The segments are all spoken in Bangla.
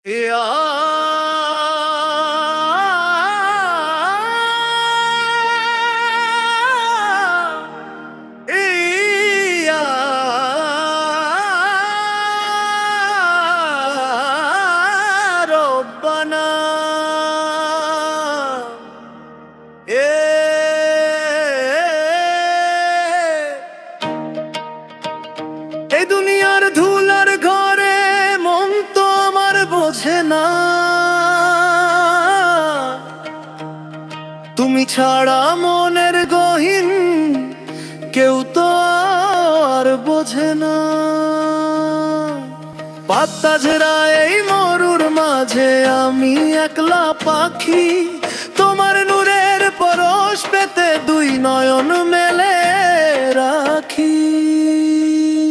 রব্বানা এই দুনিয়ার ধুলার ঘরে মন তো আমার বোঝে না, তুমি ছাড়া মনের গহীন কেউ তো আর বোঝে না। পাতা ঝরা এই মরুর মাঝে আমি একলা পাখি, তোমার নূরের পরশ পেতে দুই নয়ন মেলে রাখি।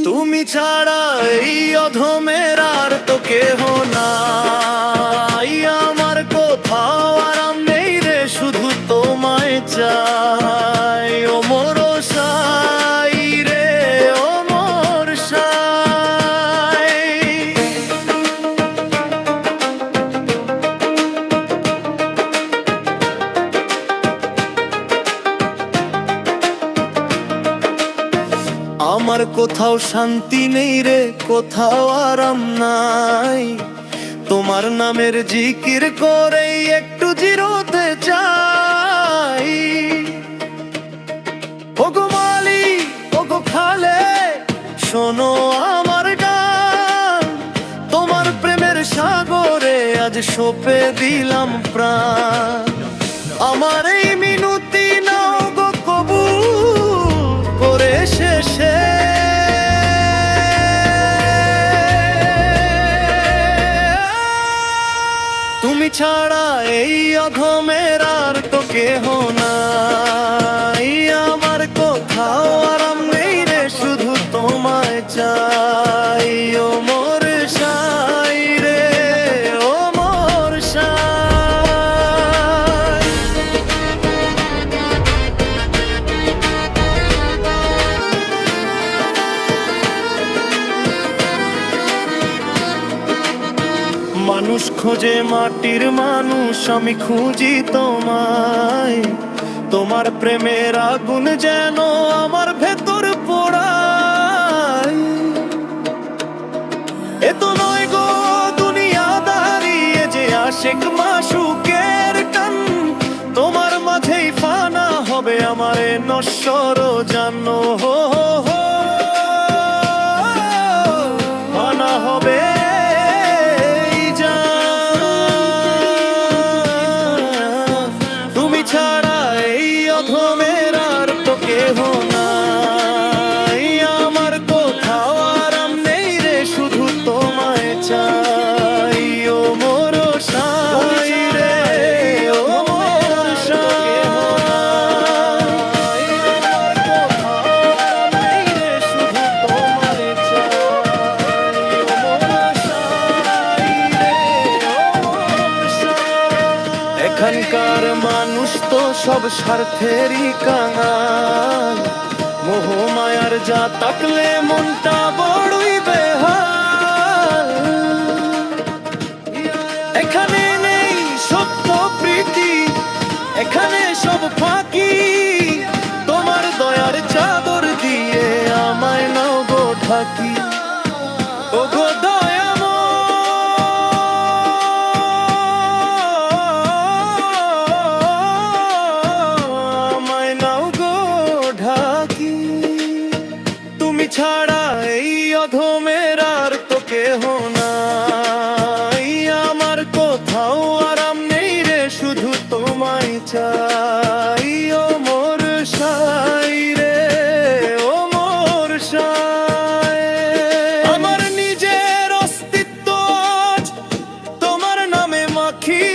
তুমি ছাড়া এই অধমের আর তো কেহ নাই, আমার কোথাও আরাম নেই রে, শুধু তোমায় চাই। ও মোর সাই রে, ও মোর সাই। আমার কোথাও শান্তি নেই রে, কোথাও আরাম নাই, তোমার নামের জিকির করেই একটু জিরোতে চাই। ওগো মালি, ওগো খালে, শোনো আমার গান, তোমার প্রেমের সাগরে আজ সঁপে দিলাম প্রাণ। আমার এই মিনতি নাও গো কবুল করে শেষে, তুমি ছাড়া এই অধমের আর তো কেহ নাই, আমার কোথাও আরাম নেই রে, শুধু তোমায় চাই। ও মোর সাই রে, ও মোর সাই। মানুষ খোঁজে মাটির মানুষ, আমি খুঁজি তোমায়, তোমার প্রেমের আগুন যেন আমার ভেতর পোড়ায়। এ তো নয় গো দুনিয়াদারি, এ যে আশিক মাশউকের টান, তোমার মাঝেই ফানা হবে আমার এ নশ্বর জানো, হো হো হো ফানা হবে। তুমি ছাড়া এই অধমের আর তো কেহ নাই, আমার কোথাও আরাম নেই রে, শুধু তোমায় চাই। ও মোর সাই রে, ও মোর সাই। আমার কোথাও আরাম নেই রে, শুধু তোমায় চাই। ও মোর সাই রে, ও মোর সাই। এখানকার মানুষ তো সব স্বার্থেরই কাঙাল, মোহ মায়ার যা তাকলে মনটা বড়ই বেহাল। এখানে নেই সত্য প্রীতি, এখানে সব ফাঁকি, তোমার দয়ার চাদর দিয়ে আমায় নাও গো ঢাকি। ও গো ছাড়া এই অধমের আর তো কেহ নাই, আমার কোথাও আরাম নেই রে, শুধু তোমায় চাই। ও মোর সাই রে, ও মোর সাই। আমার নিজের অস্তিত্ব আজ তোমার নামে মাখি,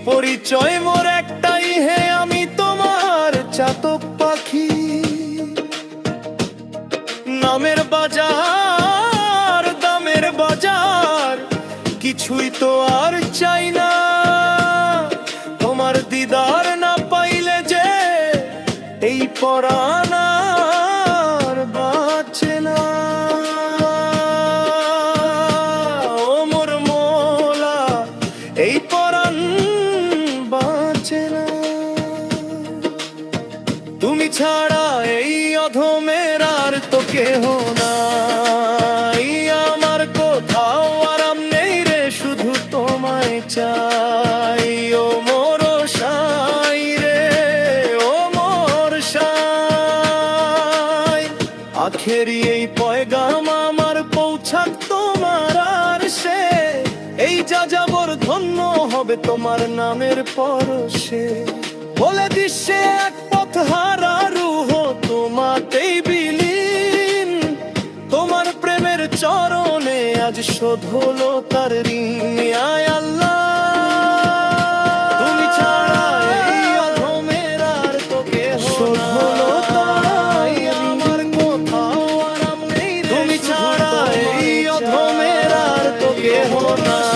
পরিচয় মোর একটাই, হে আমি তোমার চাতক পাখি। নামের বাজার দামের বাজার কিছুই তো আর চাই না, তোমার দিদার না পাইলে যে এই পরাণ আর বাঁচে না। ও মোর মন ধন্য হবে তোমার নামের পরশে। বলে দিশে এক পথ হারা রূহ তোমাতেই বিলীন, তোমার প্রেমের চরণে আজ শোধ হলো তার ঋণ। আয় আল্লাহ, তুমি ছাড়া এই অধমের আর তো কেহ নাই, আমার কোথাও আরাম নেই রে, তুমি ছাড়া এই অধমের আর তো কেহ নাই।